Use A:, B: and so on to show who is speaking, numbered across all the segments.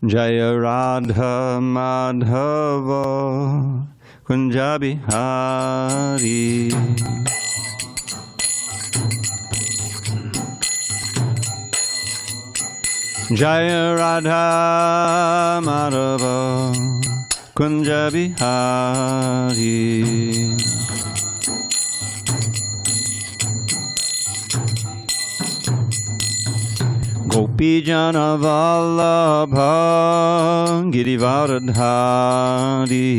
A: Jaya Radha Madhava Kunja Bihari. Jaya Radha Madhava Kunja Bihari. Gopi Jana Vallabha Girivardhari.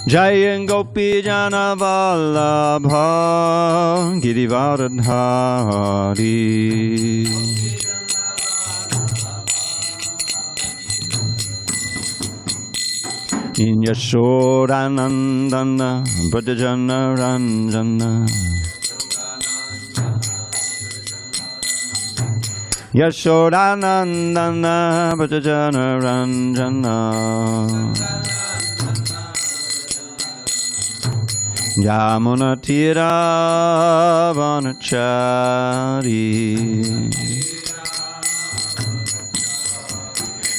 A: Jaya Gopi Jana Vallabha Girivardhari. In Yashodanandana Brajajana Ranjana. Yashodanandana Brajajana Ranjana. Yamuna Tira Vanachari.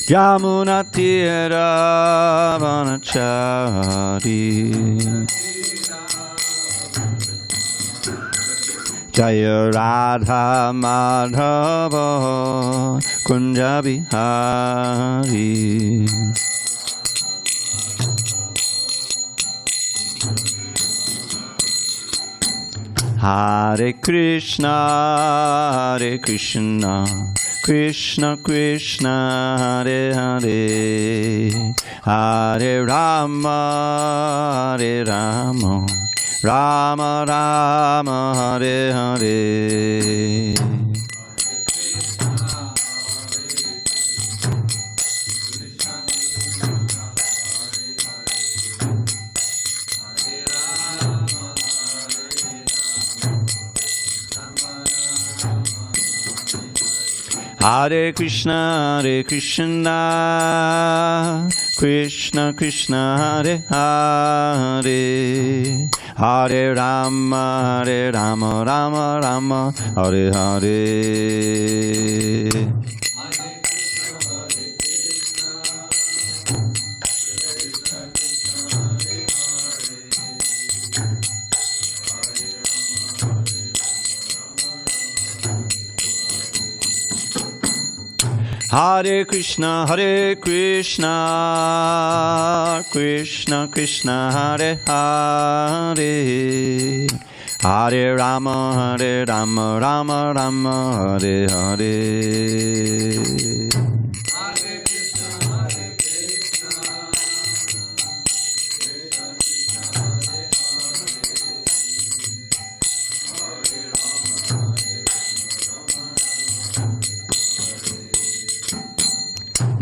A: Yamuna Tira Vanachari. Jaya Radha Madhava Kunja Bihari. Hare Krishna, Hare Krishna, Krishna Krishna, Hare Hare, Hare Rama, Hare Rama, Rama Rama, Hare Hare. Hare Krishna, Hare Krishna, Krishna Krishna, Hare Hare, Hare Rama, Hare Rama, Rama Rama, Hare Hare. Hare Krishna, Hare Krishna, Krishna Krishna, Hare Hare, Hare Rama, Hare Rama, Rama Rama, Hare Hare.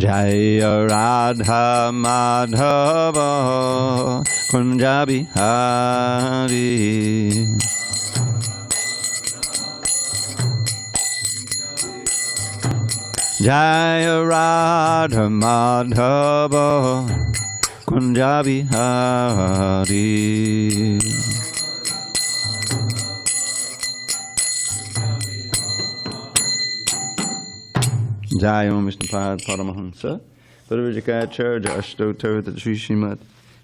A: Jaya Radha Madhava Kunja Bihari. Jaya Radha Madhava Kunja Bihari. Jai Om Viṣṇupāda Paramahamsa, Parivajikācharya Ashtottara Sri Srimad,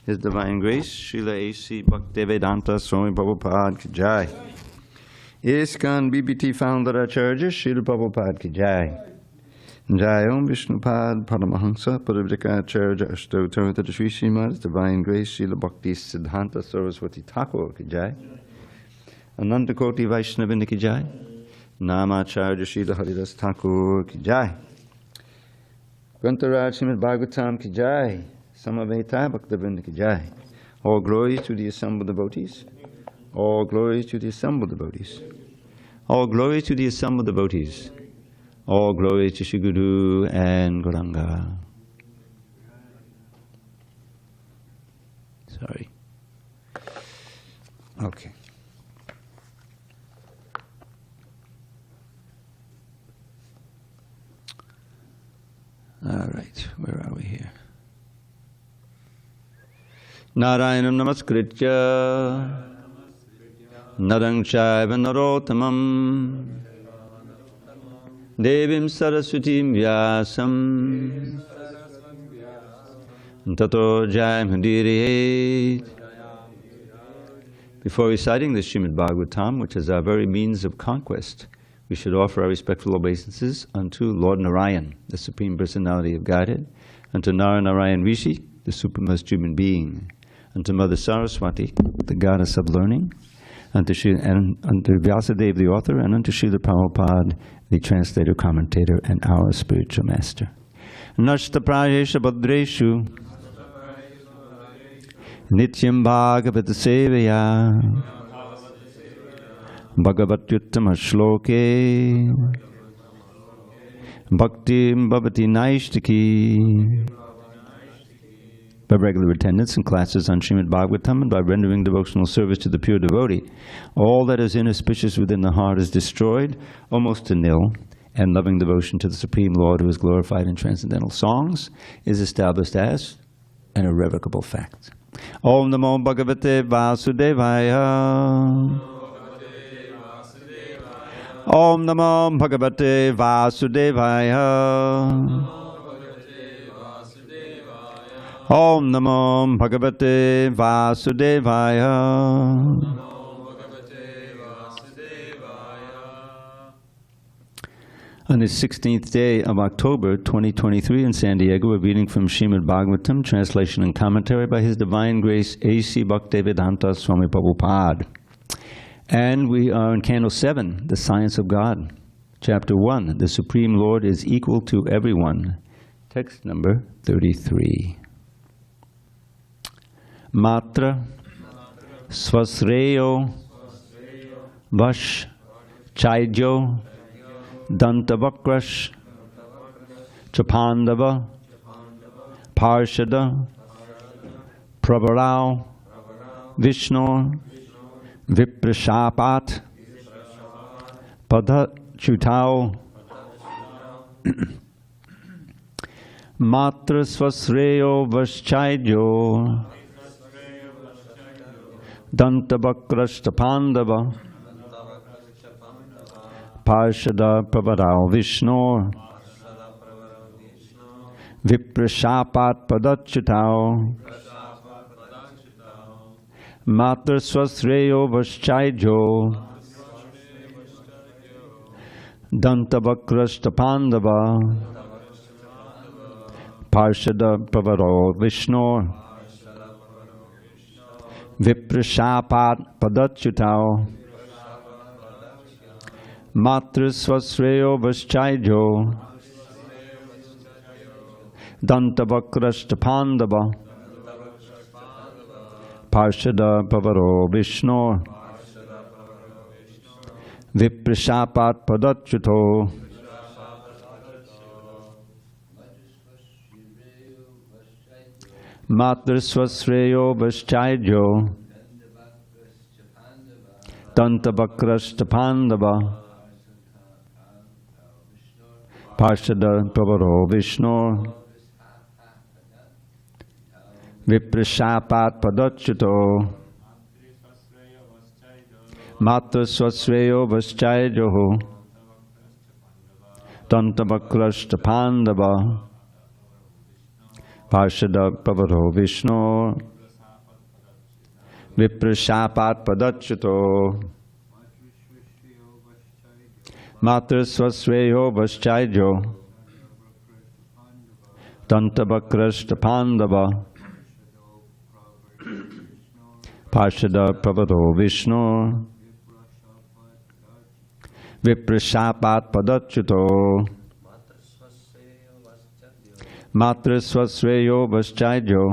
A: His Divine Grace, Srila A.C. Bhaktivedanta Swami Prabhupada Ki Jai. ISKCON BBT Founder Acharya Srila Prabhupada Ki Jai. Jai Om Viṣṇupāda Paramahamsa, Parivajikācharya Ashtottara Sri Srimad, His Divine Grace, Srila Bhakti Siddhanta Saraswati Thakur Ki Jai. Ananta Koti Vaishnavinda Ki Jai. Namacharya Srila Haridas Thakur Ki Jai. Grantharaj Srimad Bhagavatam Ki Jai. Samaveta Bhaktivinoda Ki Jai. All glory to the assembled devotees. All glory to the assembled devotees. All glory to the assembled devotees. All glory to Shri Guru and Gauranga. Sorry. Okay. All right, where are we here? Narayanam Namaskritya Narang chaiva narottamam Devim saraswatim vyasam Tato jayamudire. Before reciting the Srimad Bhagavatam, which is our very means of conquest, we should offer our respectful obeisances unto Lord Narayan, the Supreme Personality of Godhead, unto Narayan Rishi, the supremest human being, unto Mother Saraswati, the goddess of learning, unto Vyasadeva, the author, and unto Srila Prabhupada, the translator, commentator, and our spiritual master. Nashta prayesha badreshu Nityam Bhagavata Sevaya Bhagavatyuttama Shloke Bhaktim Bhavati Naishtaki. By regular attendance in classes on Srimad Bhagavatam and by rendering devotional service to the pure devotee, all that is inauspicious within the heart is destroyed, almost to nil, and loving devotion to the Supreme Lord, who is glorified in transcendental songs, is established as an irrevocable fact. Om Namo Bhagavate Vasudevaya. Om Namo Bhagavate Vasudevaya. Om Namo Bhagavate Vasudevaya. On the 16th day of October 2023 in San Diego, we're reading from Srimad Bhagavatam, translation and commentary by His Divine Grace A.C. Bhaktivedanta Swami Prabhupada. And we are in Canto 7, The Science of God. Chapter 1, The Supreme Lord is Equal to Everyone. Text number 33. Matra Swasreyo Vash Chaidyo Dantavakrash Pāṇḍava Parshada Pravarao Viṣṇu Viprashapat Padachutao Matra Swasreyo Vaṣchaidyo Dantavakrash Pāṇḍava Parshada Pravarao Viṣṇu Viprashapat Padachutao Matra Swasreyo Vaṣchaidyo Dantavakrash Pāṇḍava Parshada Pravarao Viṣṇu Viprashapat Padachutao Matra Swasreyo Vaṣchaidyo Dantavakrash Pāṇḍava Parshada Pravarao Viṣṇu Viprashapat Padachutao Matra Swasreyo Vaṣchaidyo Dantavakrash Pāṇḍava Parshada Pravarao Viṣṇu Viprashapat Padachutao Matra Swasreyo Vaṣchaidyo Dantavakrash Pāṇḍava Parshada Pravarao Viṣṇu Viprashapat Padachutao Matra Swasreyo Vaṣchaidyo Dantavakrash Pāṇḍava Parshada Pravarao Viṣṇu Viprashapat Padachutao Matra Swasreyo Vaṣchaidyo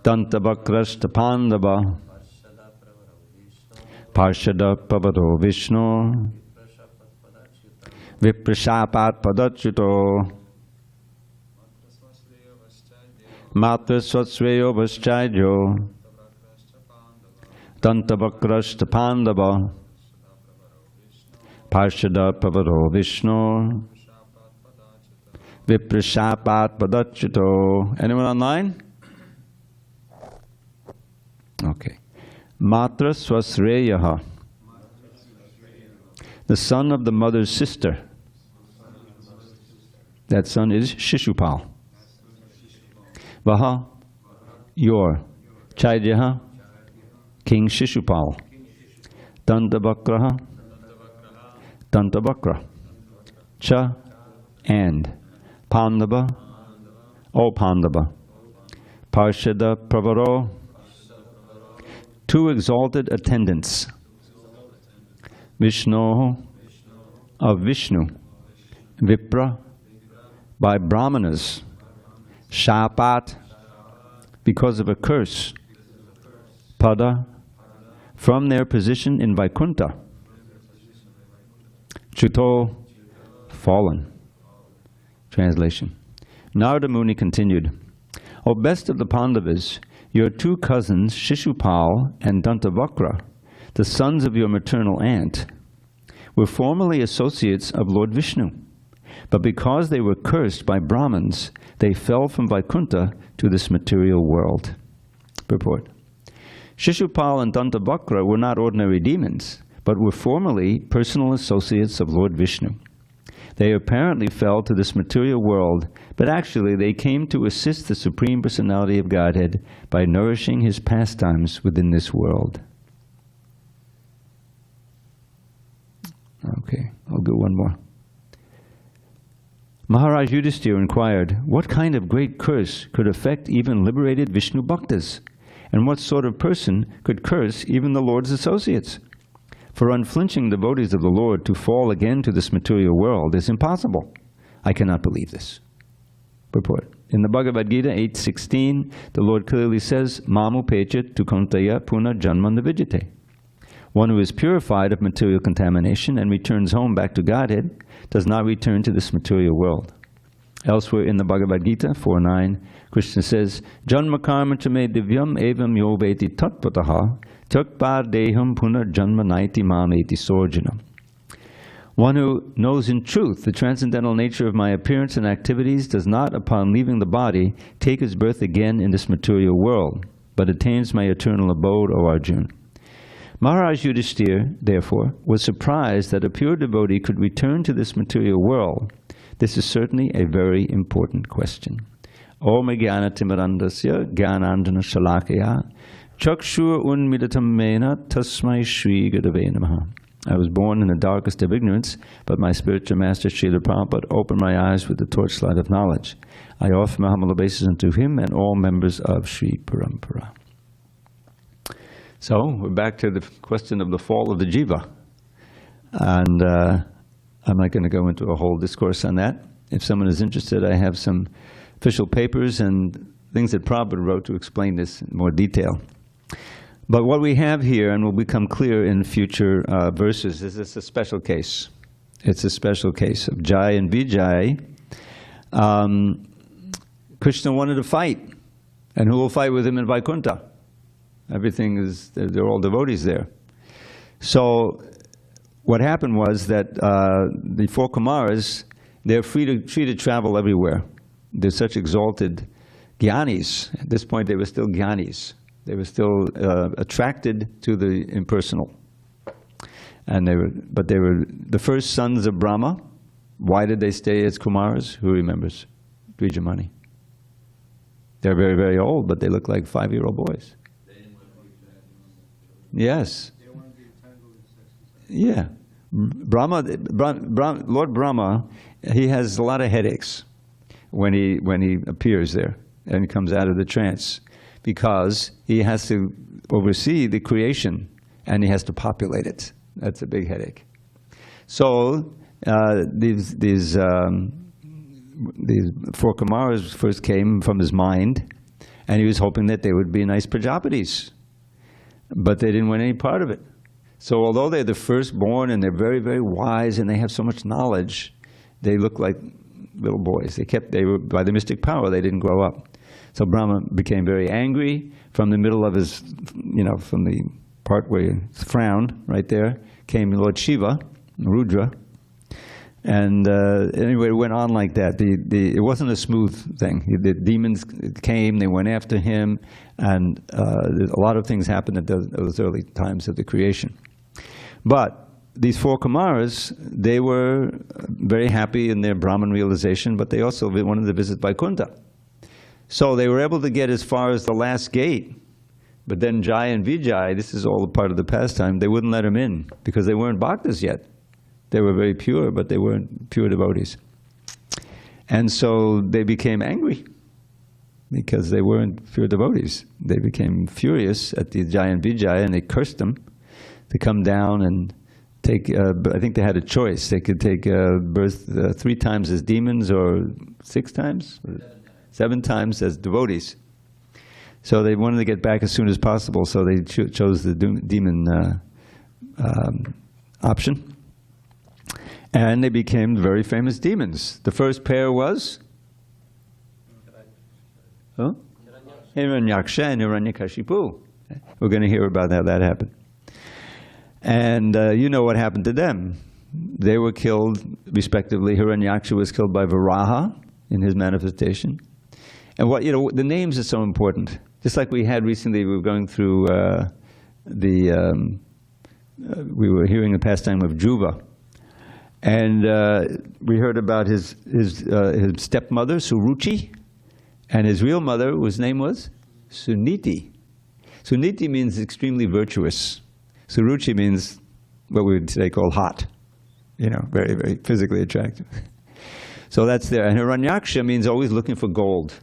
A: Dantavakrash Pāṇḍava Parshada Pravarao Viṣṇu Viprashapat Padachutao Matra Swasreyo Vaṣchaidyo Dantavakrash Pāṇḍava Parshada Pravarao Viṣṇu Viprashapat Padachutao. Anyone online? Okay. Matra Swasreyaha, the son of the mother's sister. That son is Śiśupāla. Vaha, your. Chaidyaha, King Śiśupāla. Dantavakra, Dantavakra. Cha, and. Pāṇḍava, O Pāṇḍava. Parshada Pravaro, two exalted attendants. Viṣṇu, of Viṣṇu. Vipra, by brāhmaṇas. Shāpat, because of a curse. Pada, from their position in Vaikuṇṭha. Chuto, fallen. Translation. Nārada Muni continued, O best of the Pāṇḍavas, your two cousins, Śiśupāla and Dantavakra, the sons of your maternal aunt, were formerly associates of Lord Viṣṇu, but because they were cursed by brāhmaṇas, they fell from Vaikuṇṭha to this material world. Purport. Śiśupāla and Dantavakra were not ordinary demons, but were formerly personal associates of Lord Viṣṇu. They apparently fell to this material world, but actually they came to assist the Supreme Personality of Godhead by nourishing His pastimes within this world. Okay, I'll do one more. Maharaj Yudhisthira inquired, what kind of great curse could affect even liberated Viṣṇu bhaktas? And what sort of person could curse even the Lord's associates? For unflinching devotees of the Lord to fall again to this material world is impossible. I cannot believe this. Purport. In the Bhagavad Gita 8:16, the Lord clearly says, Mamu pechat tu kauntaya puna janman navijite. One who is purified of material contamination and returns home back to Godhead does not return to this material world. Elsewhere in the Bhagavad Gita 4:9, Krishna says, Janma karma chame divyam evam yo veti tattvataha tukpar deham punar janma naiti mameti sorjana. One who knows in truth the transcendental nature of my appearance and activities does not, upon leaving the body, take his birth again in this material world, but attains my eternal abode, O Arjuna. Maharaj Yudhisthira, therefore, was surprised that a pure devotee could return to this material world. This is certainly a very important question. Om jnana timirandasya jnanandjana shalakaya chakshur unmidatam mena tasmai shri gurave namaha. I was born in the darkest of ignorance, but my spiritual master Srila Prabhupada opened my eyes with the torchlight of knowledge. I offer my humble obeisance unto him and all members of Sri Parampara. So, we're back to the question of the fall of the jiva. And I'm not going to go into a whole discourse on that. If someone is interested, I have some official papers and things that Prabhupada wrote to explain this in more detail. But what we have here, and will become clear in future verses, is this a special case. It's a special case of Jai and Vijay. Krishna wanted to fight. And who will fight with him in Vaikuṇṭha? Everything is, they're all devotees there. So what happened was that the four Kumaras, they're free to travel everywhere. They're such exalted jnanis. At this point they were still jnanis. They were still attracted to the impersonal. And they were the first sons of Brahma. Why did they stay as Kumaras? Who remembers? Dvijamani. They're very, very old, but they look like 5-year-old boys. Yes. Yeah. Lord Brahma, he has a lot of headaches when he appears there and comes out of the trance, because he has to oversee the creation and he has to populate it. That's a big headache. So these four Kumaras first came from his mind, and he was hoping that they would be nice Prajapatis. But they didn't want any part of it. So although they're the firstborn and they're very, very wise and they have so much knowledge, they look like little boys. They were, by the mystic power, they didn't grow up. So Brahma became very angry. From the middle of his, from the part where he frowned, right there, came Lord Shiva, Rudra, And anyway, it went on like that. It wasn't a smooth thing. The demons came, they went after him, and a lot of things happened at those early times of the creation. But these four Kumaras, they were very happy in their Brahman realization, but they also wanted to visit Vaikuṇṭha. So they were able to get as far as the last gate, but then Jai and Vijay, this is all a part of the pastime, they wouldn't let them in because they weren't bhaktas yet. They were very pure, but they weren't pure devotees. And so they became angry because they weren't pure devotees. They became furious at the Jai and Vijay, and they cursed them to come down and take, I think they had a choice. They could take birth 3 times as demons or 6 times? 7 times as devotees. So they wanted to get back as soon as possible, so they chose the demon option. And they became very famous demons. The first pair was? Hiranyaksha and Hiranyakashipu. We're going to hear about how that happened. And you know what happened to them. They were killed, respectively. Hiranyaksha was killed by Varaha in his manifestation. And what, you know, the names are so important. Just like we had recently, we were going through we were hearing the pastime of Dhruva. And we heard about his stepmother, Suruchi, and his real mother, whose name was Suniti. Suniti means extremely virtuous. Suruchi means what we would today call hot, you know, very, very physically attractive. So that's there. And Hiranyaksha means always looking for gold.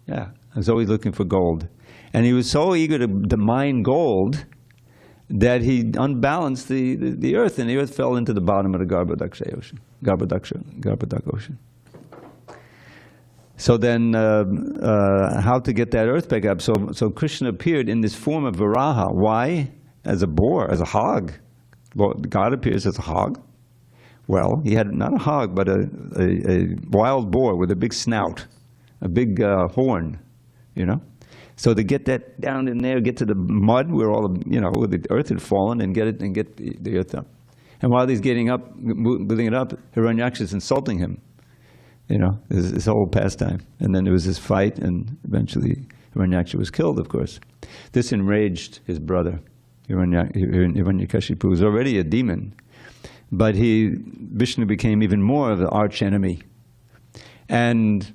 A: Yeah, he was always looking for gold. And he was so eager to mine gold that he unbalanced the earth, and the earth fell into the bottom of the Garbhodaksha ocean. Garbhodak ocean. So then, how to get that earth back up? So Krishna appeared in this form of Varaha. Why? As a boar, as a hog. God appears as a hog. Well, he had not a hog, but a wild boar with a big snout, a big horn, you know. So to get that down in there, get to the mud where all the, you know, where the earth had fallen, and get the earth up. And while he's getting up, building it up, Hiranyaksha is insulting him. You know, this whole pastime. And then there was this fight, and eventually Hiranyaksha was killed, of course. This enraged his brother, Hiranyakashipu, who was already a demon. But Viṣṇu became even more of the arch enemy. And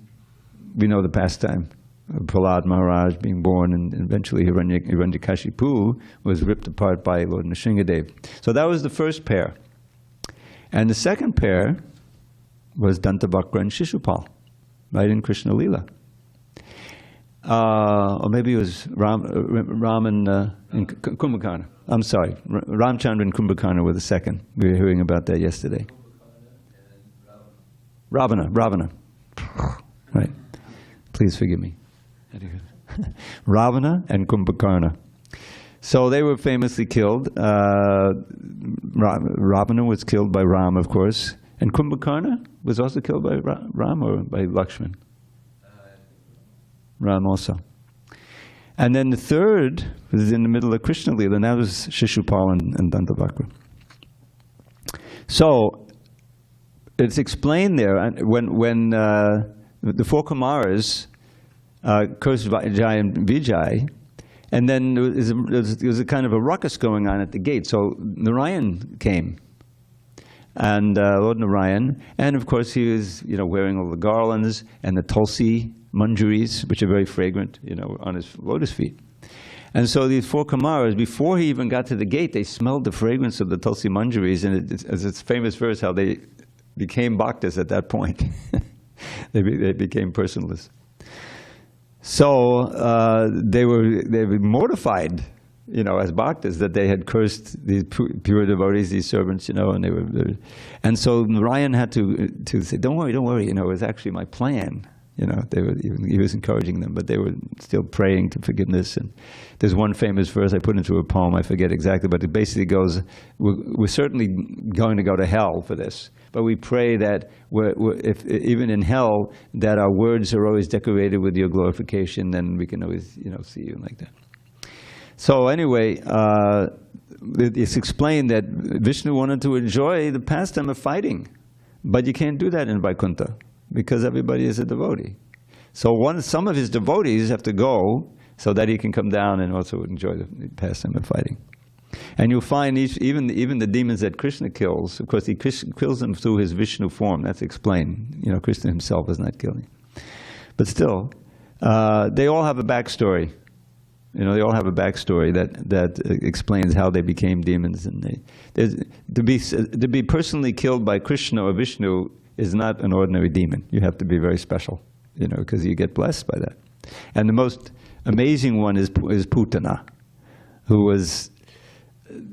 A: we know the pastime of Prahlad Maharaj being born, and eventually Hiranyakashipu was ripped apart by Lord Nrsingadev. So that was the first pair. And the second pair was Dantavakra and Śiśupāla, right in Krishna Lila. Or maybe it was Ram and Kumbhakarna. I'm sorry, Ramchandra and Kumbhakarna were the second. We were hearing about that yesterday. Ravana. Right. Please forgive me. Ravana and Kumbhakarna. So they were famously killed. Ravana was killed by Ram, of course. And Kumbhakarna was also killed by Ram or by Lakshman? Ram also. And then the third was in the middle of Krishna Lila, and that was Śiśupāla and Dantavakra. So it's explained there, when the four Kumaras cursed Jai and Vijay, and then there was a kind of a ruckus going on at the gate. So Narayan came, and Lord Narayan, and of course he was, you know, wearing all the garlands and the tulsi manjaris, which are very fragrant, you know, on his lotus feet. And so these four Kumaras, before he even got to the gate, they smelled the fragrance of the tulsi manjaris, and it's famous verse how they became bhaktas at that point. They became personalists. So they were mortified, you know, as bhaktas, that they had cursed these pure devotees, these servants, you know, and so Narayan had to say, don't worry, you know, it was actually my plan. You know, he was encouraging them, but they were still praying to forgiveness. And there's one famous verse I put into a poem, I forget exactly, but it basically goes, we're certainly going to go to hell for this, but we pray that if even in hell, that our words are always decorated with your glorification, then we can always, you know, see you like that. So anyway, it's explained that Vishnu wanted to enjoy the pastime of fighting, but you can't do that in Vaikuṇṭha because everybody is a devotee. So some of his devotees have to go so that he can come down and also enjoy the pastime of fighting. And you'll find even the demons that Krishna kills, of course, he kills them through his Vishnu form. That's explained. You know, Krishna himself is not killing. But still, they all have a backstory. You know, they all have a backstory that explains how they became demons. And to be personally killed by Krishna or Vishnu is not an ordinary demon. You have to be very special, you know, because you get blessed by that. And the most amazing one is Putana, who was,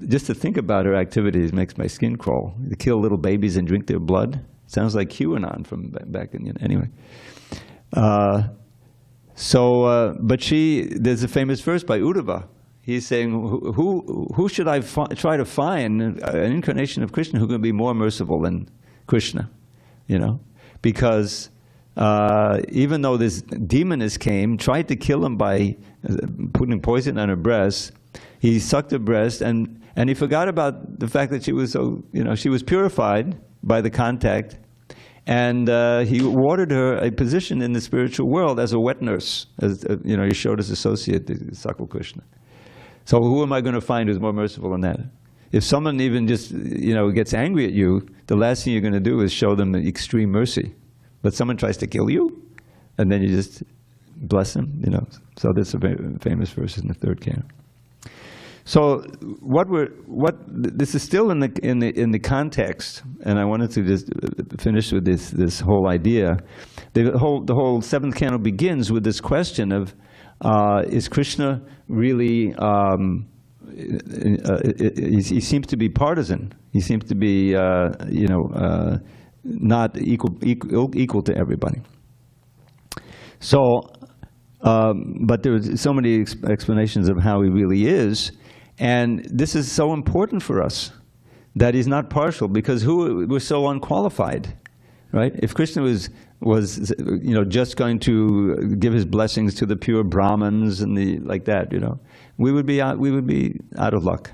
A: just to think about her activities makes my skin crawl. To kill little babies and drink their blood. Sounds like QAnon from back in, anyway. But there's a famous verse by Uddhava. He's saying, who should I try to find an incarnation of Krishna who can be more merciful than Krishna? You know, because even though this demoness came, tried to kill him by putting poison on her breast, he sucked her breast, and he forgot about the fact that she was so, you know, she was purified by the contact. And he awarded her a position in the spiritual world as a wet nurse, as you know, Yashoda's associate, Sakal Krishna. So who am I going to find who's more merciful than that? If someone even just, you know, gets angry at you, the last thing you're going to do is show them extreme mercy. But someone tries to kill you, and then you just bless them, you know. So that's a very famous verse in the third canon. So this is still in the context, and I wanted to just finish with this whole idea. The whole seventh canon begins with this question of is Krishna really? He seems to be partisan. He seems to be not equal to everybody. So, but there's so many explanations of how he really is. And this is so important for us, that he's not partial, because we're so unqualified, right? If Krishna was you know, just going to give his blessings to the pure brāhmaṇas and like that, you know, we would be out of luck.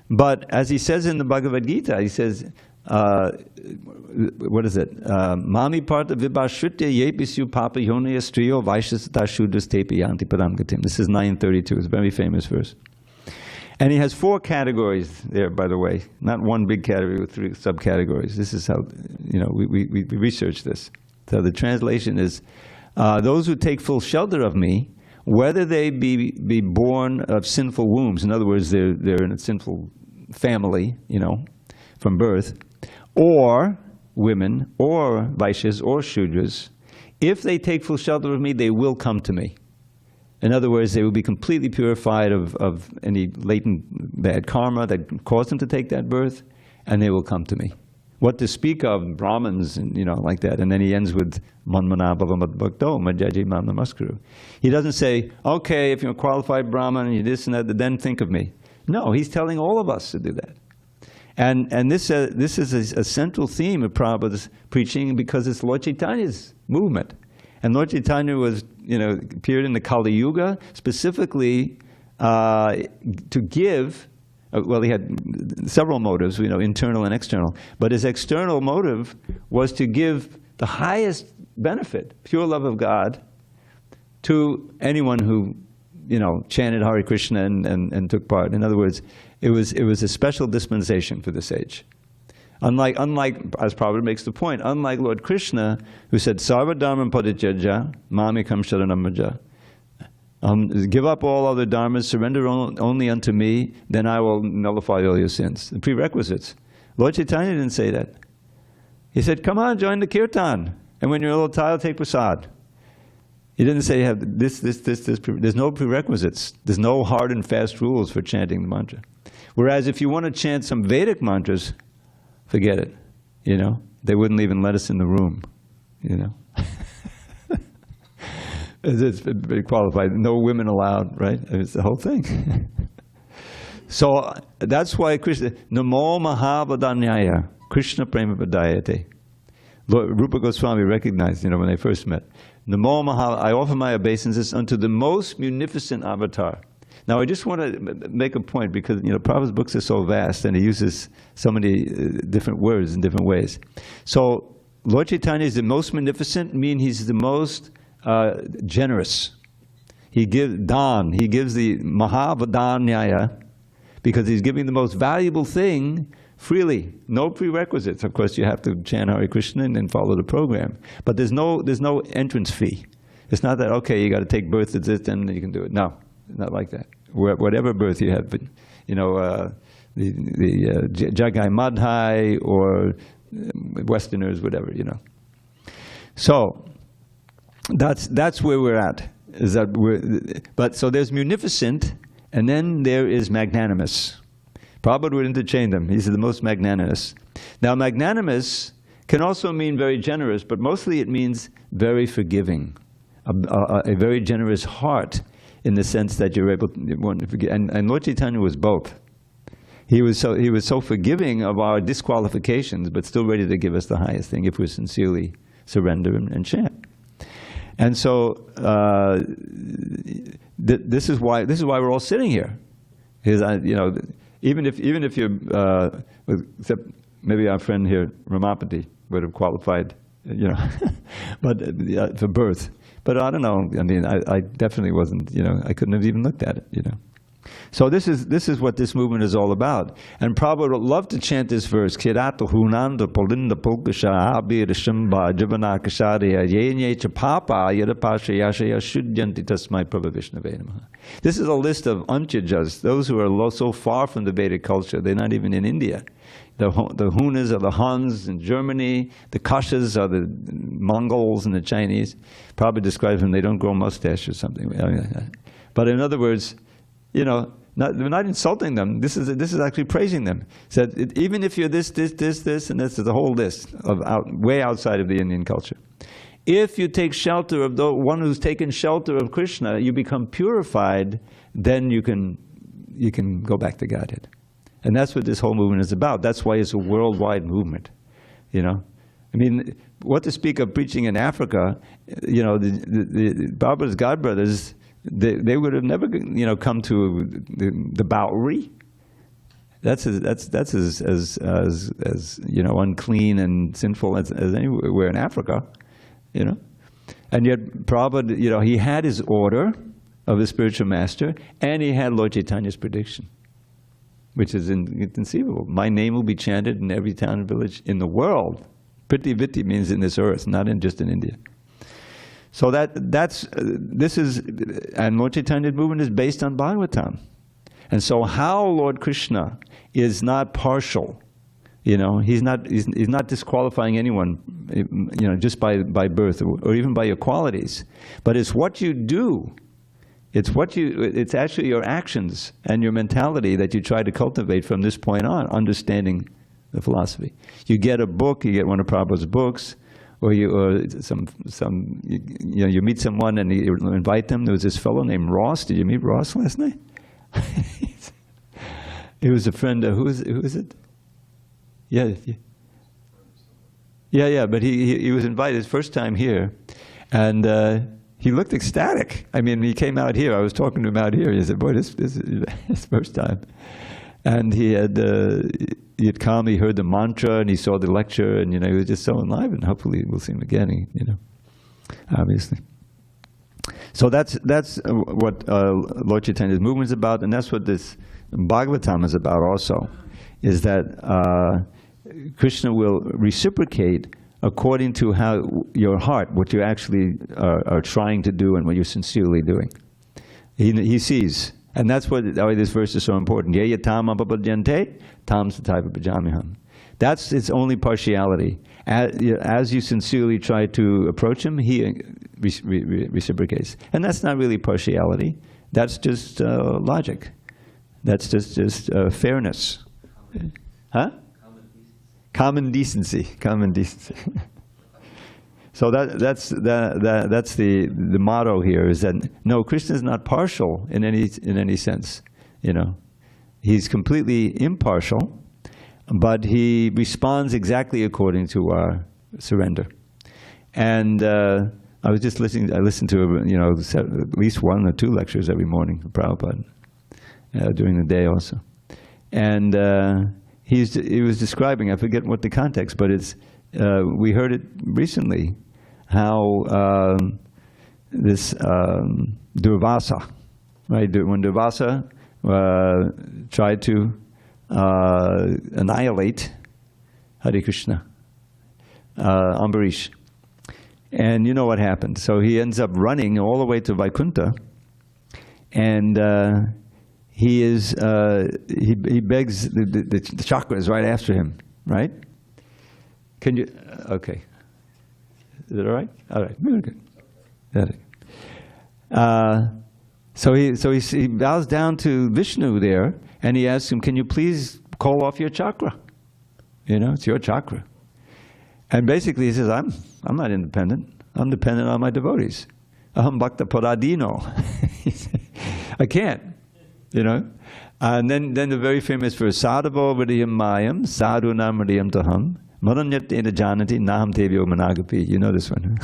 A: But as he says in the Bhagavad Gita, he says, what is it? Mami partha vibhashritya yepisyu papa yonaya striyo vaishasata shudras tepi yanti padam gatim. This is 932. It's a very famous verse. And he has 4 categories there, by the way. Not one big category with 3 subcategories. This is how, you know, we researched this. So the translation is, those who take full shelter of me, whether they be born of sinful wombs, in other words, they're in a sinful family, you know, from birth, or women, or Vaishyas, or Shudras, if they take full shelter of me, they will come to me. In other words, they will be completely purified of any latent bad karma that caused them to take that birth, and they will come to me. What to speak of brāhmaṇas, and, you know, like that. And then he ends with manmana bhavamat bhakto majaji mam namaskuru. He doesn't say, okay, if you're a qualified brahman and you're this and that, then think of me. No, he's telling all of us to do that. And this is a central theme of Prabhupada's preaching, because it's Lord Chaitanya's movement. And Lord Chaitanya was, you know, appeared in the Kali Yuga specifically to give, well, he had several motives, you know, internal and external. But his external motive was to give the highest benefit, pure love of God, to anyone who, you know, chanted Hare Krishna and took part. In other words, it was a special dispensation for the sage. Unlike, as Prabhupada makes the point, unlike Lord Krishna, who said, Sarva dharma parityaja, mamekam sharanam vraja. Give up all other dharmas, surrender only unto me, then I will nullify all your sins. The prerequisites. Lord Chaitanya didn't say that. He said, come on, join the kirtan. And when you're a little tired, take prasad. He didn't say you have this. There's no prerequisites. There's no hard and fast rules for chanting the mantra. Whereas if you want to chant some Vedic mantras, forget it, you know. They wouldn't even let us in the room, you know. It's very qualified. No women allowed, right? It's the whole thing. So that's why Krishna, Namo Mahavadanyaya, Krishna Prema Vadayate. Rupa Goswami recognized, you know, when they first met. Namo Maha, I offer my obeisances unto the most munificent avatar. Now, I just want to make a point because, Prabhupada's books are so vast and he uses so many different words in different ways. So, Lord Chaitanya is the most magnificent, meaning he's the most generous. He gives the Mahavadanyaya, because he's giving the most valuable thing freely, no prerequisites. Of course, you have to chant Hare Krishna and then follow the program. But there's no entrance fee. It's not that, okay, you got to take birth at this and then you can do it. No, not like that. Whatever birth you have, the Jagai Madhai or Westerners, whatever, So that's where we're at. So there's munificent, and then there is magnanimous. Prabhupada would interchange them. He's the most magnanimous. Now, magnanimous can also mean very generous, but mostly it means very forgiving, a very generous heart, in the sense that you're able to forgive. And Lord Chaitanya was both. He was so forgiving of our disqualifications, but still ready to give us the highest thing if we sincerely surrender and chant. And so this is why we're all sitting here. Because even if you're, except maybe our friend here, Ramapati, would have qualified, but for birth. But I don't know. I mean, I definitely wasn't. I couldn't have even looked at it. So this is what this movement is all about. And Prabhupada would love to chant this verse: Kirata hunanda polinda pulkasha abir shamba jivanakashariya yenye chapapa yadapashayashaya shudyanti tasmai Prabhu Vishnave namaha. This is a list of Antyājas, those who are so far from the Vedic culture. They're not even in India. The Hunas are the Huns in Germany. The Kashas are the Mongols and the Chinese. Prabhupada describes them, they don't grow mustache or something. But in other words, we're not insulting them. This is actually praising them. So even if you're this, and this is a whole list of way outside of the Indian culture. If you take shelter of the one who's taken shelter of Krishna, you become purified. Then you can go back to Godhead. And that's what this whole movement is about. That's why it's a worldwide movement, I mean, what to speak of preaching in Africa, the Baba's godbrothers, they would have never, come to the Bowery. That's as unclean and sinful as anywhere in Africa, And yet Prabhupada, he had his order of his spiritual master, and he had Lord Chaitanya's prediction, which is inconceivable. My name will be chanted in every town and village in the world. Priti Viti means in this earth, not just in India. So this is, and Lord Chaitanya's movement is based on Bhagavatam. And so how Lord Krishna is not partial, he's not disqualifying anyone, just by birth or even by your qualities, but it's what you do. It's actually your actions and your mentality that you try to cultivate from this point on, understanding the philosophy. You get a book, you get one of Prabhupada's books, or you meet someone and you invite them. There was this fellow named Ross. Did you meet Ross last night? He was a friend of, who is it? Yeah. But he was invited his first time here, and he looked ecstatic. I mean, he came out here. I was talking to him out here. He said, "Boy, this is his first time." And he had come. He heard the mantra, and he saw the lecture, and he was just so enlivened. Hopefully, we'll see him again. Obviously. So that's what Lord Chaitanya's movement is about, and that's what this Bhagavatam is about. Also, is that Krishna will reciprocate according to how your heart, what you actually are trying to do and what you're sincerely doing. He sees. And that's why this verse is so important. Ye yatam apapajyante, tam sataiva bhajamiham. That's its only partiality. As you sincerely try to approach him, he reciprocates. And that's not really partiality. That's just logic. That's just fairness. Huh? Common decency. Common decency. So that's the motto here, is that no, Krishna is not partial in any sense. He's completely impartial, but he responds exactly according to our surrender. And I was just listening. I listen to at least one or two lectures every morning of Prabhupada. during the day also. And he was describing, I forget what the context, but it's we heard it recently, how this Durvasa, right? When Durvasa tried to annihilate Hare Krishna, Ambarish. And you know what happened. So he ends up running all the way to Vaikuṇṭha, and he begs the chakras right after him, right? Can you, okay. Is it all right? All right, very good. So he bows down to Viṣṇu there, and he asks him, can you please call off your chakra? You know, it's your chakra. And basically he says, I'm not independent. I'm dependent on my devotees. Aham bhakta paradino. I can't, you know. And then the very famous verse, Sadhavo vidiyam mayam, sadhunam vidiyam taham, maranyat ena janati naham tevyo managapi. You know this one.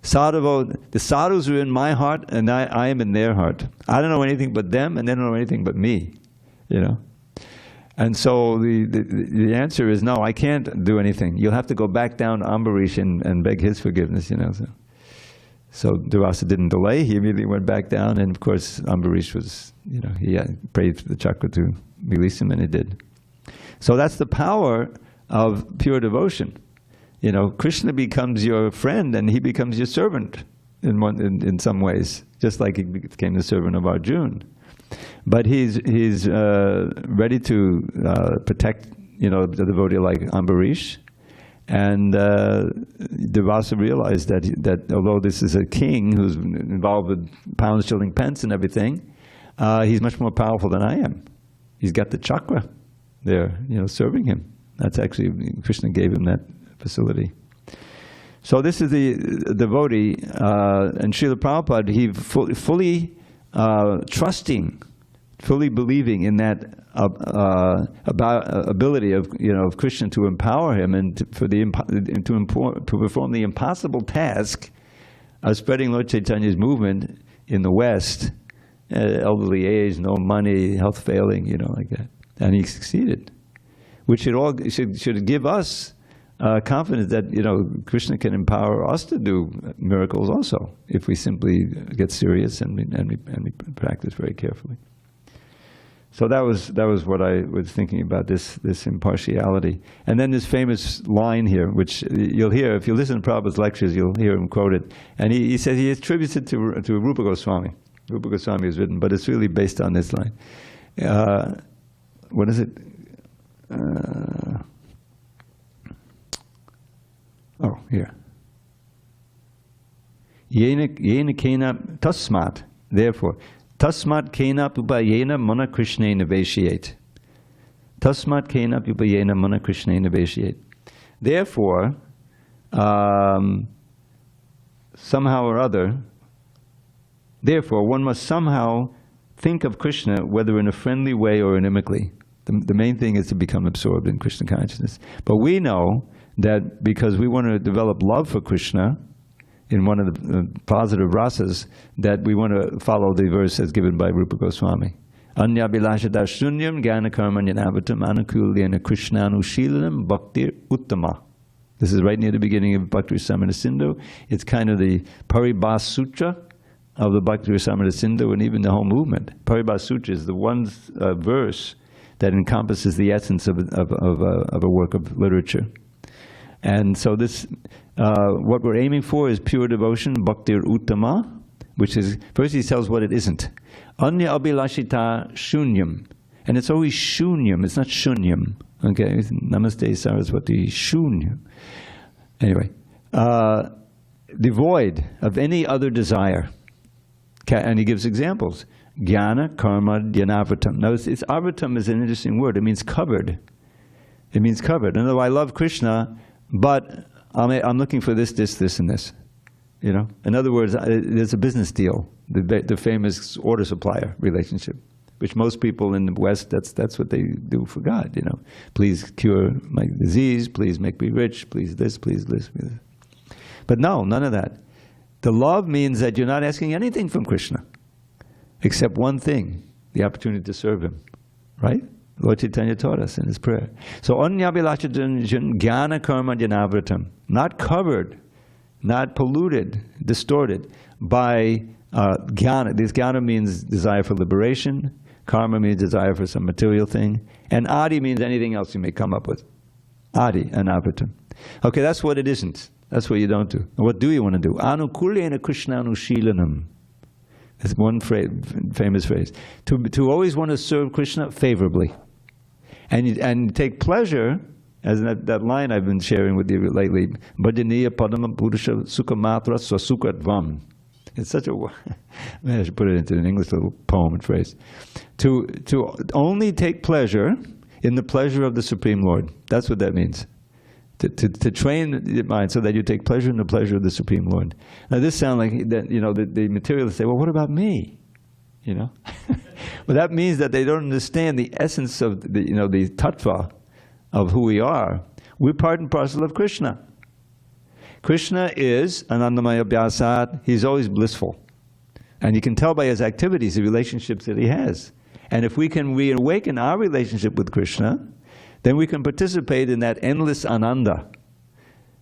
A: Sadhavo, the sadhus are in my heart, and I am in their heart. I don't know anything but them, and they don't know anything but me, you know. And so the answer is, no, I can't do anything. You'll have to go back down to Ambarish and beg his forgiveness, you know. So Durvasa didn't delay. He immediately went back down, and of course Ambarish was, you know, he prayed for the chakra to release him, and it did. So that's the power of pure devotion. You know, Krishna becomes your friend, and he becomes your servant in some ways, just like he became the servant of Arjuna. But he's ready to protect, you know, the devotee like Ambarish, and Durvasa realized that although this is a king who's involved with pounds, shilling, pence, and everything, he's much more powerful than I am. He's got the chakra there, you know, serving him. That's actually, Krishna gave him that facility. So this is the devotee, and Srila Prabhupada, he fully trusting, fully believing in that ability of, you know, of Krishna to empower him and to perform the impossible task of spreading Lord Chaitanya's movement in the West, elderly age, no money, health failing, you know, like that, and he succeeded, which should give us confidence that, you know, Krishna can empower us to do miracles also, if we simply get serious and we practice very carefully. So that was what I was thinking about, this impartiality. And then this famous line here, which you'll hear, if you listen to Prabhupada's lectures, you'll hear him quote it. And he says he attributes it to Rupa Goswami. Rupa Goswami has written, but it's really based on this line. What is it? Oh, here. Yena kena tasmat, therefore. Tasmat kena upayena mana krishnena veshyet. Tasmat kena upayena mana krishnena veshyet. Therefore, somehow or other, therefore one must somehow think of Krishna, whether in a friendly way or inimically. The main thing is to become absorbed in Krishna consciousness. But we know that because we want to develop love for Krishna in one of the positive rasas, that we want to follow the verse as given by Rupa Goswami. Anya bilashata shunyam jnana karmanyanabatam anukulyena krishnanushilanam bhaktir uttama. This is right near the beginning of Bhakti Rasamrita Sindhu. It's kind of the Paribhas Sutra of the Bhakti Rasamrita Sindhu, and even the whole movement. Paribhas Sutra is the one verse that encompasses the essence of a work of literature. And so this, what we're aiming for is pure devotion, bhaktir uttama, which is, first he tells what it isn't. Anya abhilashita shunyam. And it's always shunyam, it's not shunyam. Okay, namaste saraswati shunyam. Anyway, devoid of any other desire. And he gives examples. Jnana, karma, dhyanavartam. Now, avartam is an interesting word. It means covered. It means covered. In other words, I love Krishna, but I'm looking for this, and this. You know? In other words, there's a business deal, the famous order supplier relationship, which most people in the West, that's what they do for God. You know, please cure my disease, please make me rich, please this, please this. Please this. But no, none of that. The love means that you're not asking anything from Krishna, except one thing, the opportunity to serve him, right? Lord Chaitanya taught us in his prayer. So, Anyabhilasha jnana karma janavratam, not covered, not polluted, distorted by jnana. This jnana means desire for liberation, karma means desire for some material thing, and adi means anything else you may come up with. Adi, anavratam. Okay, that's what it isn't. That's what you don't do. What do you want to do? Anukulyena Krishnanushilanam. That's one phrase, famous phrase. To always want to serve Krishna favorably. And take pleasure, as that line I've been sharing with you lately, Bhajaniya Padama Purusha Sukhamatra Swasukatvam. It's such a, man, I should put it into an English little poem and phrase. To only take pleasure in the pleasure of the Supreme Lord. That's what that means. To train your mind so that you take pleasure in the pleasure of the Supreme Lord. Now this sounds like that, you know, the materialists say, well, what about me? You know? Well, that means that they don't understand the essence of the, you know, the tattva of who we are. We're part and parcel of Krishna. Krishna is Anandamaya Bhyasat. He's always blissful. And you can tell by his activities, the relationships that he has. And if we can reawaken our relationship with Krishna, then we can participate in that endless ananda.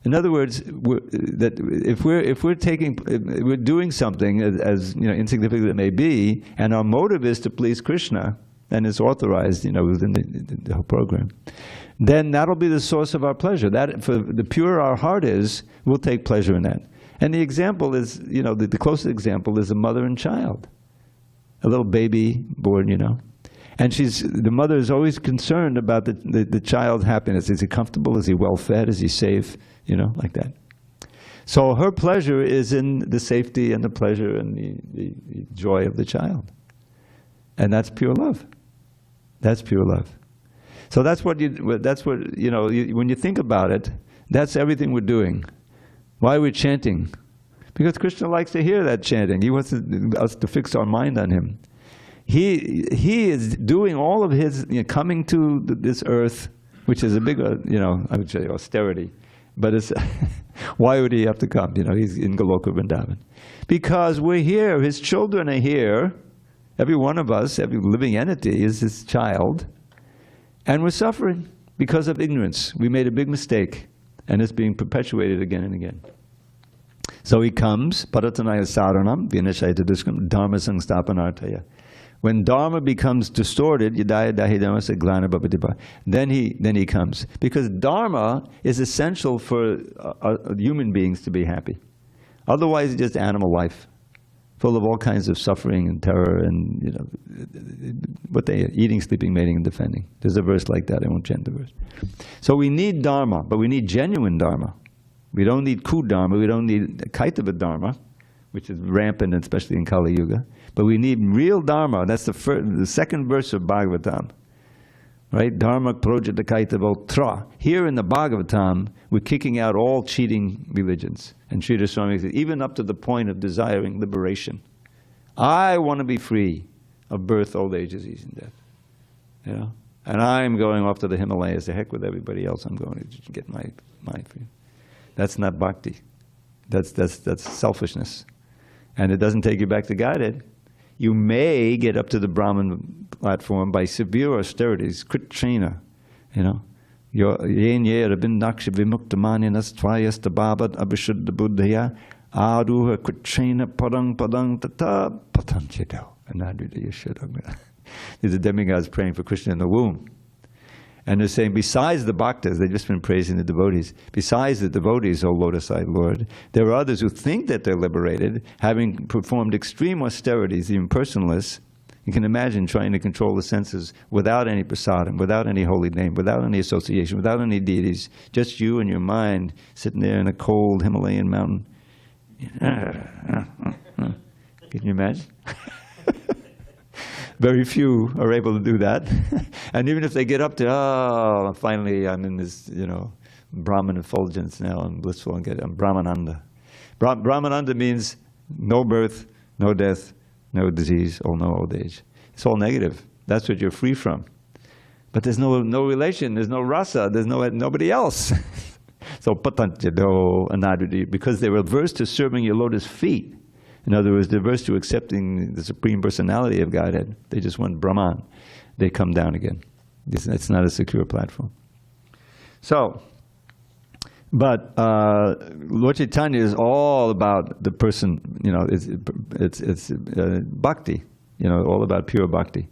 A: In other words, if we're doing something as you know, insignificant it may be, and our motive is to please Krishna, and it's authorized, you know, within the whole program, then that'll be the source of our pleasure. That, for the purer our heart is, we'll take pleasure in that. And the example is, you know, the closest example is a mother and child, a little baby born, you know. And the mother is always concerned about the child's happiness. Is he comfortable? Is he well fed? Is he safe? You know, like that. So her pleasure is in the safety and the pleasure and the joy of the child. And that's pure love. That's pure love. So that's what you know, when you think about it, that's everything we're doing. Why are we chanting? Because Krishna likes to hear that chanting. He wants us to fix our mind on him. He is doing all of his, you know, coming to this earth, which is a big, you know, I would say austerity, but it's why would he have to come? You know, he's in Goloka Vrindavan. Because we're here, his children are here, every one of us, every living entity is his child, and we're suffering because of ignorance. We made a big mistake, and it's being perpetuated again and again. So he comes, Paratanaya Saranam, Vinashayata Duskam, Dharma Sangstapanartaya. When Dharma becomes distorted, then he comes. Because Dharma is essential for human beings to be happy. Otherwise, it's just animal life, full of all kinds of suffering and terror and, you know, what they are, eating, sleeping, mating, and defending. There's a verse like that. I won't chant the verse. So we need Dharma, but we need genuine Dharma. We don't need Ku-Dharma. We don't need Kaitava Dharma, which is rampant, especially in Kali Yuga. But we need real Dharma. That's the second verse of Bhagavatam. Right? Dharma projata kaitavo tra. Here in the Bhagavatam, we're kicking out all cheating religions. And Sridhar Swami says, even up to the point of desiring liberation. I want to be free of birth, old age, disease, and death. You know? And I'm going off to the Himalayas. The heck with everybody else. I'm going to get my freedom. That's not bhakti. That's selfishness. And it doesn't take you back to Godhead. You may get up to the Brahman platform by severe austerities, kritrina, you know. Yenye rabindaksha vimuktamaninas tvayasta babat abhishuddha buddhaya aruha kritrina padang tata patanchido. These are demigods praying for Krishna in the womb. And they're saying, besides the bhaktas, they've just been praising the devotees, besides the devotees, O lotus-eyed Lord, there are others who think that they're liberated, having performed extreme austerities, the impersonalists. You can imagine trying to control the senses without any prasadam, without any holy name, without any association, without any deities, just you and your mind sitting there in a cold Himalayan mountain. Can you imagine? Very few are able to do that. And even if they get up to, oh, finally I'm in this, you know, Brahman effulgence now, I'm blissful and I'm Brahmananda. Brahmananda means no birth, no death, no disease, or no old age. It's all negative. That's what you're free from. But there's no relation, there's no rasa, there's nobody else. So patanchado anadudi, because they're averse to serving your lotus feet. In other words, they're averse to accepting the Supreme Personality of Godhead. They just want Brahman. They come down again. It's not a secure platform. So, but Lord Chaitanya is all about the person, you know, it's bhakti, you know, all about pure bhakti.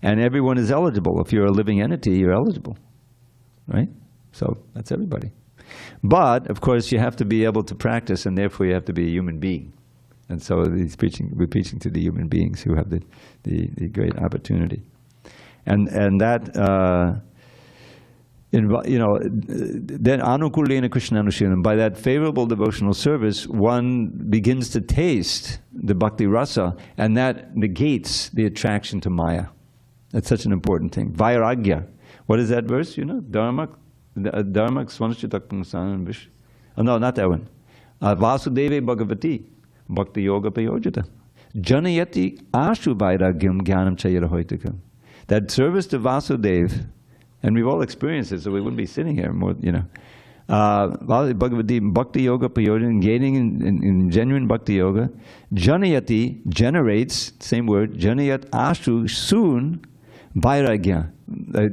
A: And everyone is eligible. If you're a living entity, you're eligible, right? So that's everybody. But, of course, you have to be able to practice, and therefore you have to be a human being. And so we're preaching to the human beings who have the great opportunity. And that, you know, then anukulena krishnanushilam, by that favorable devotional service, one begins to taste the bhakti rasa, and that negates the attraction to Maya. That's such an important thing. Vairagya. What is that verse? You know, Dharma, Swanaschitakpungsan, Vish. Oh, no, not that one. Vasudeve Bhagavati, Bhakti Yoga Payojita. Janayati Ashu Vairagyam Jnanam Chayarahoitikam. That service to Vasudeva, and we've all experienced it, so we wouldn't be sitting here more, you know. Bhagavati Bhakti Yoga Payojita, gaining in genuine Bhakti Yoga. Janayati generates, same word, Janayat Ashu, soon, Vairagya,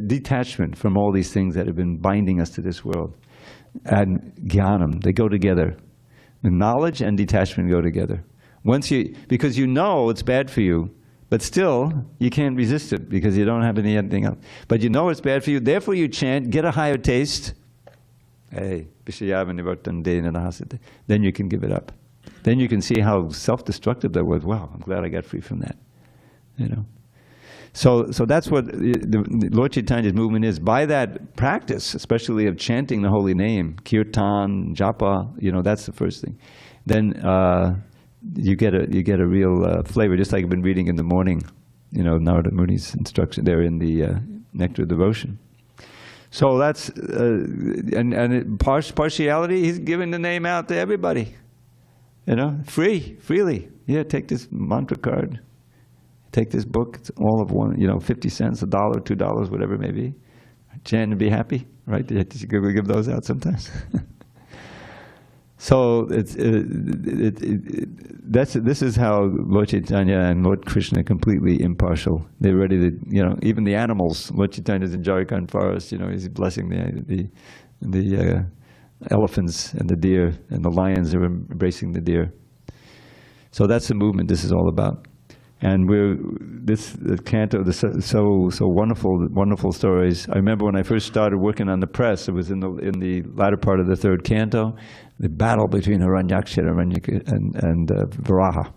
A: detachment from all these things that have been binding us to this world. And Jnanam, they go together. The knowledge and detachment go together. Once you, because you know it's bad for you, but still, you can't resist it because you don't have anything else. But you know it's bad for you, therefore you chant, get a higher taste. Hey, then you can give it up. Then you can see how self-destructive that was. Wow, I'm glad I got free from that. You know. So that's what the Lord Chaitanya's movement is. By that practice, especially of chanting the holy name, kirtan, japa, you know, that's the first thing. Then you get a real flavor, just like I've been reading in the morning, you know, Nārada Muni's instruction there in the Nectar of Devotion. So that's, partiality, he's giving the name out to everybody, you know, freely. Yeah, take this mantra card, take this book, it's all of one, you know, 50 cents, $1, $2, whatever it may be. Chant and be happy, right? We give those out sometimes. So this is how Lord Chaitanya and Lord Krishna are completely impartial. They're ready to, you know, even the animals. Lord Chaitanya is in Jharkhand forest, you know, he's blessing the elephants and the deer, and the lions are embracing the deer. So that's the movement this is all about. And the canto, so wonderful stories. I remember when I first started working on the press, it was in the latter part of the third canto, the battle between Hiranyaksha and Varaha,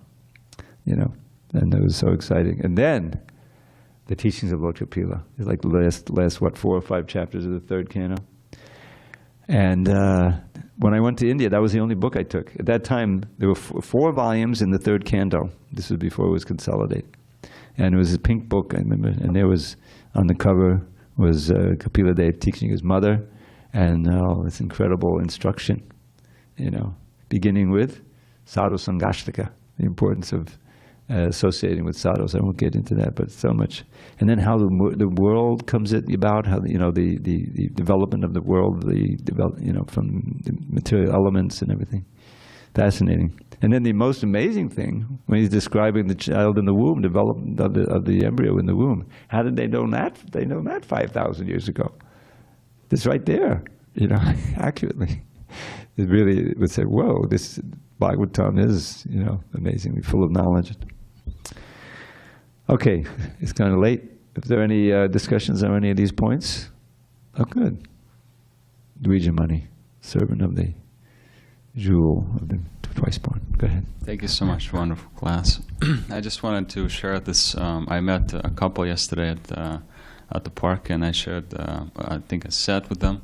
A: you know, and it was so exciting. And then the teachings of Lord Kapila, it's like the last 4 or 5 chapters of the third canto. And when I went to India, that was the only book I took. At that time, there were 4 volumes in the third canto. This was before it was consolidated. And it was a pink book, I remember, and there was, on the cover, was Kapila Dev teaching his mother, and this incredible instruction, you know, beginning with sadhu sangashtaka, the importance of associating with sadhus. I won't get into that, but so much. And then how the world comes about, how you know the development of the world, you know, from the material elements and everything. Fascinating. And then the most amazing thing, when he's describing the child in the womb, development of the embryo in the womb. How did they know that? They know that 5,000 years ago. It's right there, you know, accurately. It really would say, whoa, this Bhagavatam is, you know, amazingly full of knowledge. Okay, it's kind of late. If there are any discussions on any of these points? Oh, good. Dvijamani, servant of the jewel of the twice born. Go ahead.
B: Thank you so much. Wonderful class. I just wanted to share this. I met a couple yesterday at the park, and I shared, I think, a set with them.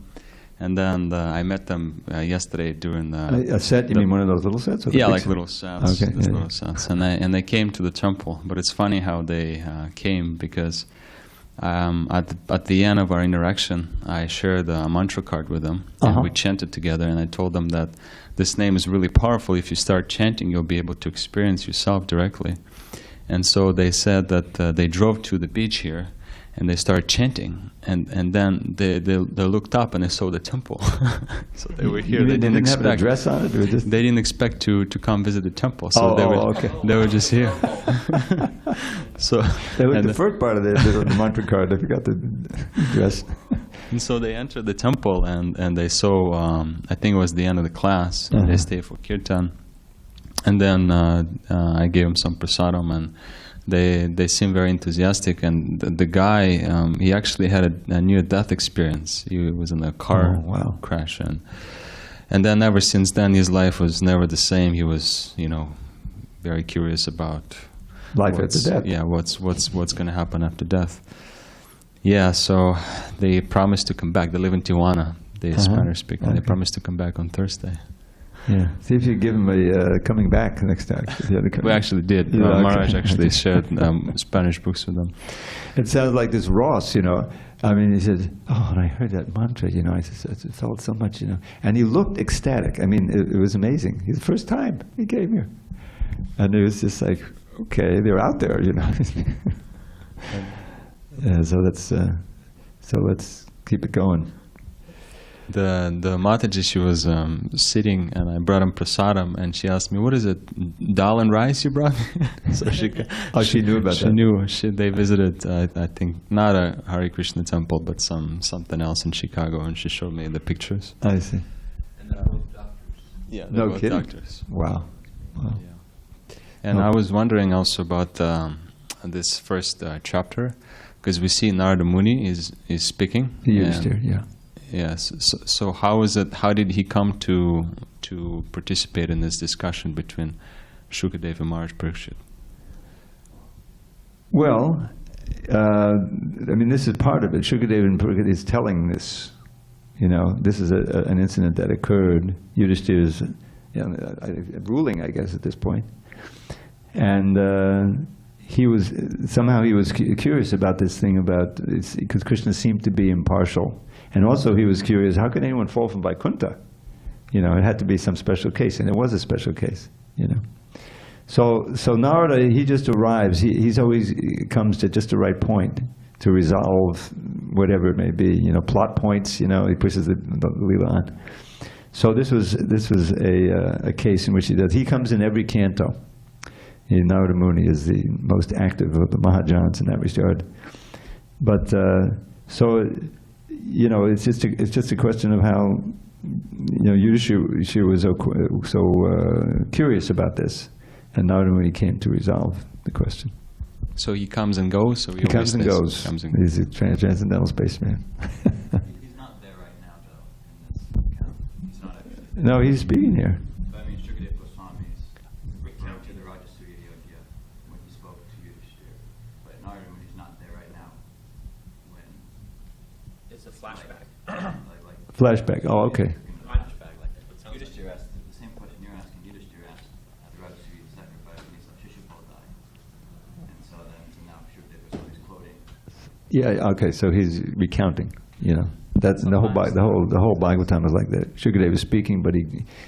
B: And then I met them yesterday during the...
A: A set? You mean one of those little sets?
B: Yeah, like little sets.
A: Okay. Yeah.
B: Little sets. And they came to the temple. But it's funny how they came, because at the end of our interaction, I shared a mantra card with them. And we chanted together. And I told them that this name is really powerful. If you start chanting, you'll be able to experience yourself directly. And so they said that they drove to the beach here. and they started chanting, and then they looked up and they saw the temple. So they were here. They didn't expect
A: have a dress on it.
B: They didn't expect to come visit the temple. So they were just here. So
A: that was the first part of the mantra card. They forgot the dress.
B: And so they entered the temple and they saw. I think it was the end of the class. And they stayed for kirtan, and then I gave them some prasadam and. They seemed very enthusiastic, and the guy, he actually had a near-death experience. He was in a car crash, and then ever since then, his life was never the same. He was, very curious about
A: life after death.
B: Yeah, what's going to happen after death. Yeah, so they promised to come back. They live in Tijuana. They're Spanish speaking. Okay. They promised to come back on Thursday.
A: Yeah. See if you give him a coming back next time.
B: We actually did. Maharaj actually shared Spanish books with them.
A: It sounds like this Ross, I mean, he said, "Oh, and I heard that mantra, I just felt so much, And he looked ecstatic. I mean, it was amazing. It's the first time he came here. And it was just like, okay, they're out there, Yeah, so let's keep it going.
B: The Mataji, she was sitting, and I brought him prasadam, and she asked me, "What is it? Dal and rice you brought me?" So she
A: knew about that.
B: She knew. They visited, I think, not a Hare Krishna temple, but something else in Chicago, and she showed me the pictures.
A: I see.
B: And they're both doctors. Yeah, they're both
A: kidding.
B: Doctors.
A: Wow.
B: Yeah. And I was wondering also about this first chapter, because we see Nārada Muni is speaking.
A: He used here, yeah.
B: Yes. So how is it? How did he come to participate in this discussion between Shukadeva and Maharaj Parikshit?
A: Well, I mean, this is part of it. Shukadeva and Parikshit is telling this. This is an incident that occurred. Yudhishthira is ruling, I guess, at this point, and he was curious about this thing because Krishna seemed to be impartial. And also he was curious, how could anyone fall from Vaikuṇṭha? It had to be some special case, and it was a special case, So Narada, he just arrives. He's always comes to just the right point to resolve whatever it may be, plot points, he pushes the Leela on. So this was a case in which he does. He comes in every canto. Nārada Muni is the most active of the Mahajans in that regard. But it's just a question of how, Yudhishthira was so curious about this, and Nārada Muni came to resolve the question.
B: So he comes and goes. So
A: he comes and goes. He's a transcendental spaceman.
B: He's not there right now, though. In this account. He's not actually.
A: No, he's speaking here.
B: But I mean, Shukadeva Goswami's recounted the Rajasuya Yogya when he spoke to Yudhishthira. But Nārada Muni's not there right now. When
C: it's a flashback.
A: Flashback. Oh, okay.
C: Flashback, like that.
B: Yudhishthira asked the same question you're asking. Yudhishthira asked the Rajasuya sacrifice when he saw Śiśupāla die, and so now Shukadeva Goswami's quoting.
A: Yeah. Okay. So he's recounting. That's the whole Bhagavatam is like that. Shukadeva is speaking, but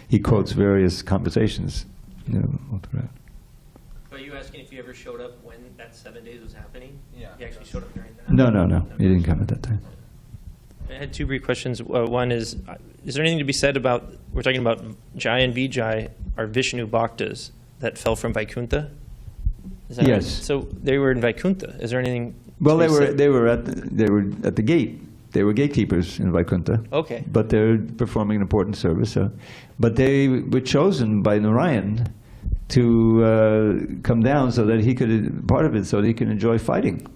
A: he quotes various conversations. All throughout.
C: Are you asking if he ever showed up when that 7 days was happening?
B: Yeah.
C: He actually showed up during that?
A: No. He didn't come at that time.
C: I had two brief questions. One is there anything to be said about, we're talking about Jai and Vijay are Viṣṇu bhaktas that fell from Vaikuṇṭha? Is that
A: Yes.
C: Right? So they were in Vaikuṇṭha. Is there anything?
A: Well, they were at the gate. They were gatekeepers in Vaikuṇṭha.
C: Okay.
A: But they're performing an important service. But they were chosen by Narayan to come down so that he could, part of it, so that he can enjoy fighting.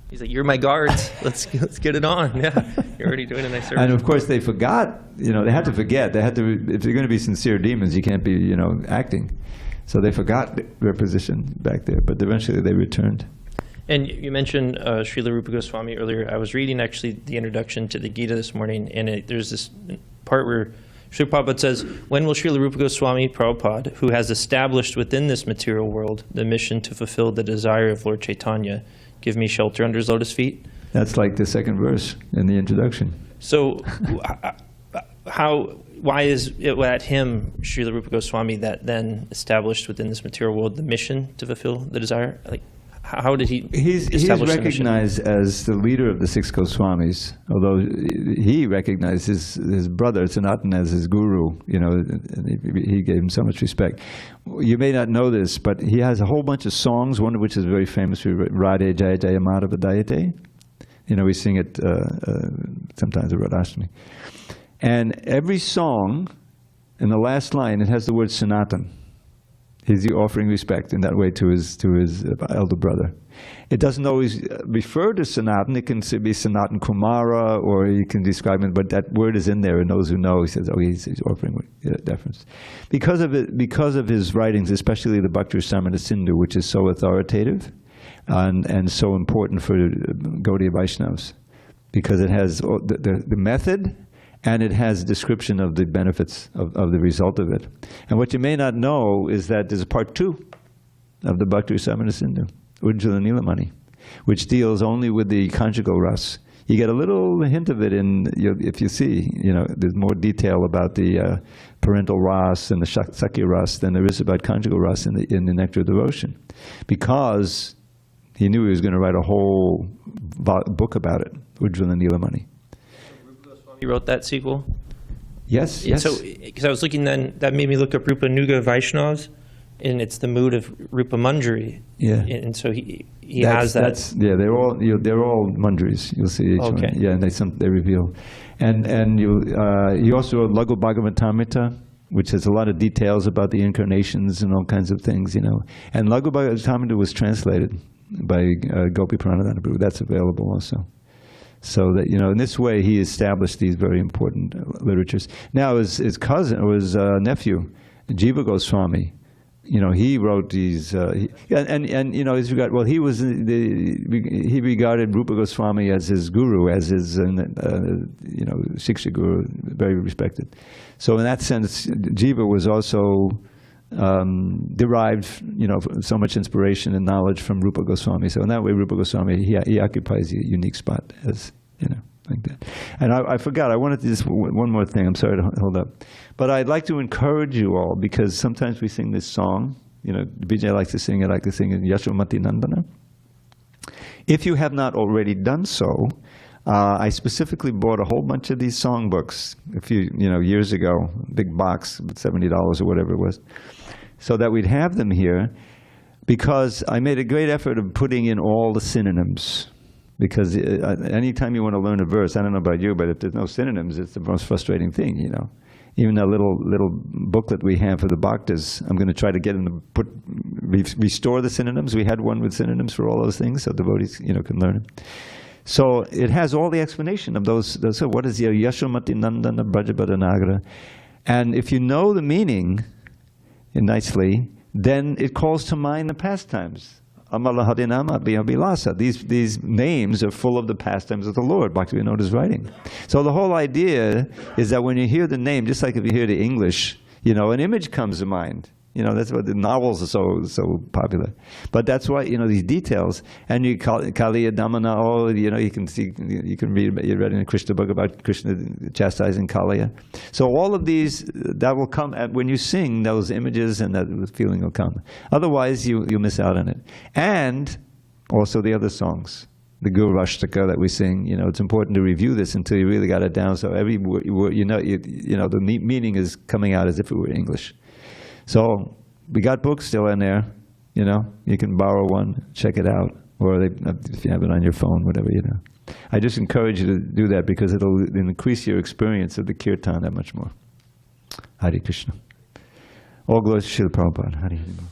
C: He's like, "You're my guards. Let's get it on." Yeah, you're already doing a nice service.
A: And of course, they forgot. They had to forget. They had to. If they're going to be sincere demons, you can't be, acting. So they forgot their position back there. But eventually, they returned.
C: And you mentioned Srila Rupa Goswami earlier. I was reading actually the introduction to the Gita this morning, and there's this part where Srila Prabhupada says, "When will Srila Rupa Goswami Prabhupada, who has established within this material world the mission to fulfill the desire of Lord Chaitanya, give me shelter under his lotus feet?"
A: That's like the second verse in the introduction.
C: So, why is it at him, Srila Rupa Goswami, that then established within this material world the mission to fulfill the desire? Like, How did he
A: He's
C: establish the mission?
A: recognized as the leader of the six Goswamis, although he recognized his brother Sanatan as his guru. You know, and he gave him so much respect. You may not know this, but he has a whole bunch of songs, one of which is very famous, Radhe Jaya Jaya Madhava Dayate. You know, we sing it sometimes at Radhashtami. And every song, in the last line, it has the word Sanatan. He's offering respect in that way to his elder brother. It doesn't always refer to Sanatan. It can be Sanatan Kumara, or you can describe him, but that word is in there, and those who know, he says, oh, he's offering deference. Because of his writings, especially the Bhakti Rasamrita Sindhu, which is so authoritative and so important for Gaudiya Vaishnavas, because it has the method, and it has a description of the benefits of the result of it. And what you may not know is that there's a part 2 of the Bhakti Rasamrita Sindhu, Ujjvala Nilamani, which deals only with the conjugal ras. You get a little hint of it if you see, you know, there's more detail about the parental ras and the Sakya ras than there is about conjugal ras in the Nectar of Devotion, because he knew he was going to write a whole book about it, Ujjvala Nilamani.
C: He wrote that sequel?
A: Yes, yes.
C: So, because I was looking then, that made me look up Rupa Nuga Vaishnavas, and it's the mood of Rupa Manjari.
A: Yeah.
C: And so he has that.
A: They're all Manjaris. You'll see each one. Yeah, and they reveal. And you also wrote Laghu Bhagavatamrita, which has a lot of details about the incarnations and all kinds of things, you know. And Laghu Bhagavatamrita was translated by Gopi Pranadhana Prabhu. That's available also. So that, you know, in this way he established these very important literatures. Now his cousin, or his nephew, Jiva Goswami, you know, he wrote these, and you know, he regarded Rupa Goswami as his guru, as his, you know, Shiksha guru, very respected. So in that sense, Jiva was also derived, you know, so much inspiration and knowledge from Rupa Goswami. So in that way, Rupa Goswami, he occupies a unique spot, as, you know, like that. And I forgot, I wanted to just, one more thing, I'm sorry to hold up. But I'd like to encourage you all, because sometimes we sing this song, you know, BJ likes to sing it, I like to sing it, Yashomati Nandana. If you have not already done so, I specifically bought a whole bunch of these songbooks a few, you know, years ago, big box, $70 or whatever it was, so that we'd have them here, because I made a great effort of putting in all the synonyms. Because anytime you want to learn a verse, I don't know about you, but if there's no synonyms, it's the most frustrating thing, you know. Even that little booklet we have for the bhaktas, I'm going to try to get them to restore the synonyms. We had one with synonyms for all those things, so devotees, you know, can learn it. So it has all the explanation of those so what is the Yashomati Nandana Brajabada Nagra? And if you know the meaning nicely, then it calls to mind the pastimes. Amala Hadinama Biyabilasa. These names are full of the pastimes of the Lord, Bhaktivinoda's writing. So the whole idea is that when you hear the name, just like if you hear the English, you know, an image comes to mind. You know, that's why the novels are so popular. But that's why, you know, these details, and you Kaliya Damana, oh, you know, you can read, you read in Krishna book about Krishna chastising Kaliya. So all of these, that will come when you sing, those images and that feeling will come. Otherwise, you miss out on it. And also the other songs, the Guru Ashtaka that we sing, you know, it's important to review this until you really got it down. So every word, you know, the meaning is coming out as if it were English. So we got books still in there, you know. You can borrow one, check it out, or if you have it on your phone, whatever, you know. I just encourage you to do that, because it'll increase your experience of the kirtan that much more. Hare Krishna. All glory to Srila Prabhupada. Hare Krishna.